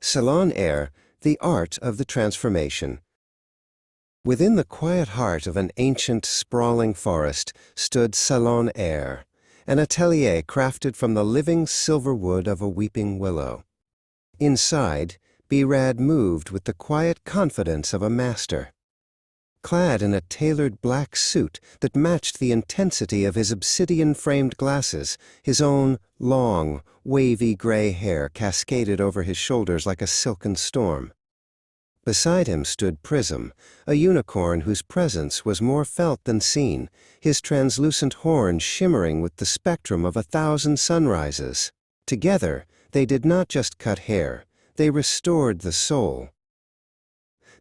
Salon Heir, the art of the transformation. Within the quiet heart of an ancient, sprawling forest stood Salon Heir, an atelier crafted from the living silver wood of a weeping willow. Inside, Birad moved with the quiet confidence of a master. Clad in a tailored black suit that matched the intensity of his obsidian-framed glasses, his own long, wavy gray hair cascaded over his shoulders like a silken storm. Beside him stood Prism, a unicorn whose presence was more felt than seen, his translucent horn shimmering with the spectrum of 1,000 sunrises. Together, they did not just cut hair, they restored the soul.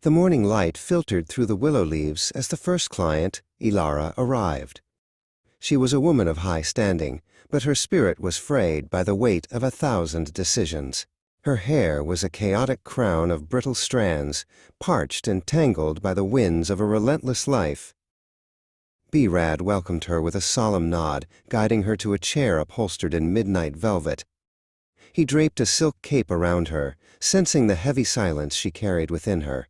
The morning light filtered through the willow leaves as the first client, Ilara, arrived. She was a woman of high standing, but her spirit was frayed by the weight of 1,000 decisions. Her hair was a chaotic crown of brittle strands, parched and tangled by the winds of a relentless life. Birad welcomed her with a solemn nod, guiding her to a chair upholstered in midnight velvet. He draped a silk cape around her, sensing the heavy silence she carried within her.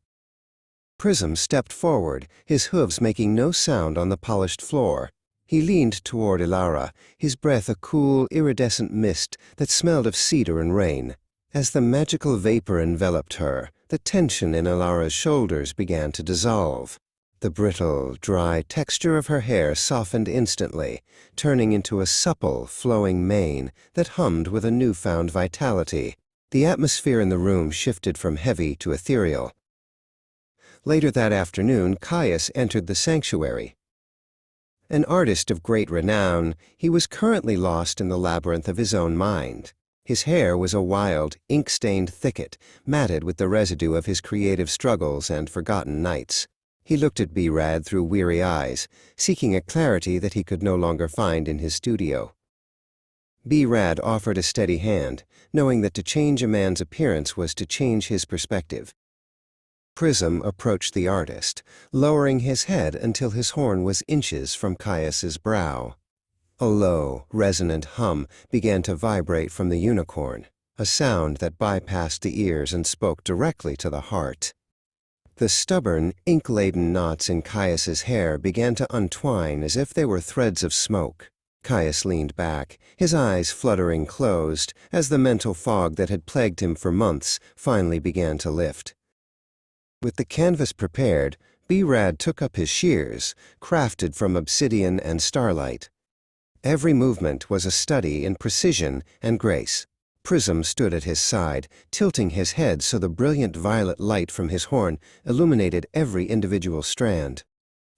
Prism stepped forward, his hooves making no sound on the polished floor. He leaned toward Ilara, his breath a cool, iridescent mist that smelled of cedar and rain. As the magical vapor enveloped her, the tension in Ilara's shoulders began to dissolve. The brittle, dry texture of her hair softened instantly, turning into a supple, flowing mane that hummed with a newfound vitality. The atmosphere in the room shifted from heavy to ethereal. Later that afternoon, Caius entered the sanctuary. An artist of great renown, he was currently lost in the labyrinth of his own mind. His hair was a wild, ink-stained thicket, matted with the residue of his creative struggles and forgotten nights. He looked at Birad through weary eyes, seeking a clarity that he could no longer find in his studio. Birad offered a steady hand, knowing that to change a man's appearance was to change his perspective. Prism approached the artist, lowering his head until his horn was inches from Caius's brow. A low, resonant hum began to vibrate from the unicorn, a sound that bypassed the ears and spoke directly to the heart. The stubborn, ink-laden knots in Caius's hair began to untwine as if they were threads of smoke. Caius leaned back, his eyes fluttering closed, as the mental fog that had plagued him for months finally began to lift. With the canvas prepared, Birad took up his shears, crafted from obsidian and starlight. Every movement was a study in precision and grace. Prism stood at his side, tilting his head so the brilliant violet light from his horn illuminated every individual strand.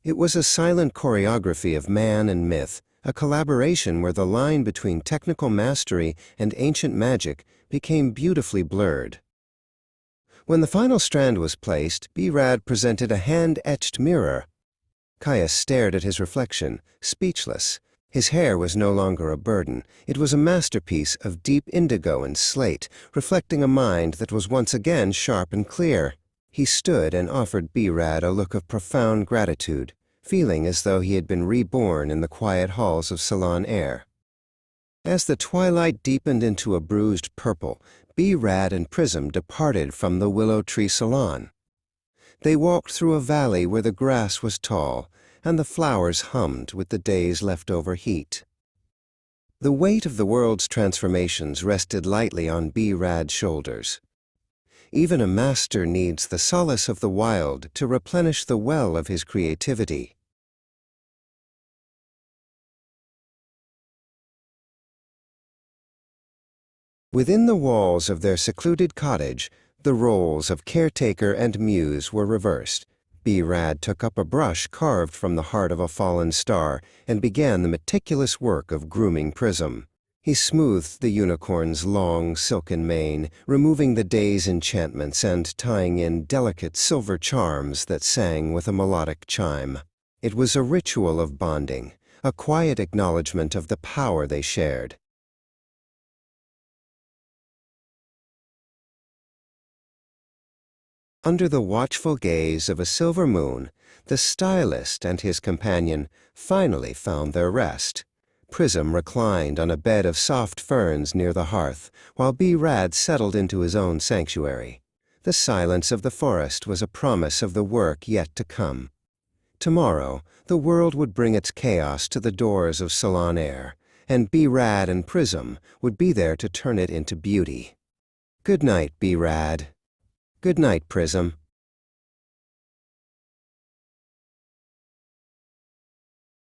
It was a silent choreography of man and myth, a collaboration where the line between technical mastery and ancient magic became beautifully blurred. When the final strand was placed, Birad presented a hand-etched mirror. Caius stared at his reflection, speechless. His hair was no longer a burden. It was a masterpiece of deep indigo and slate, reflecting a mind that was once again sharp and clear. He stood and offered Birad a look of profound gratitude, feeling as though he had been reborn in the quiet halls of Salon Heir. As the twilight deepened into a bruised purple, Birad and Prism departed from the willow tree salon. They walked through a valley where the grass was tall, and the flowers hummed with the day's leftover heat. The weight of the world's transformations rested lightly on Birad's shoulders. Even a master needs the solace of the wild to replenish the well of his creativity. Within the walls of their secluded cottage, the roles of caretaker and muse were reversed. Birad took up a brush carved from the heart of a fallen star and began the meticulous work of grooming Prism. He smoothed the unicorn's long, silken mane, removing the day's enchantments and tying in delicate silver charms that sang with a melodic chime. It was a ritual of bonding, a quiet acknowledgement of the power they shared. Under the watchful gaze of a silver moon, the stylist and his companion finally found their rest. Prism reclined on a bed of soft ferns near the hearth, while B-Rad settled into his own sanctuary. The silence of the forest was a promise of the work yet to come. Tomorrow, the world would bring its chaos to the doors of Salon Heir, and B-Rad and Prism would be there to turn it into beauty. Good night, B-Rad. Good night, Prism.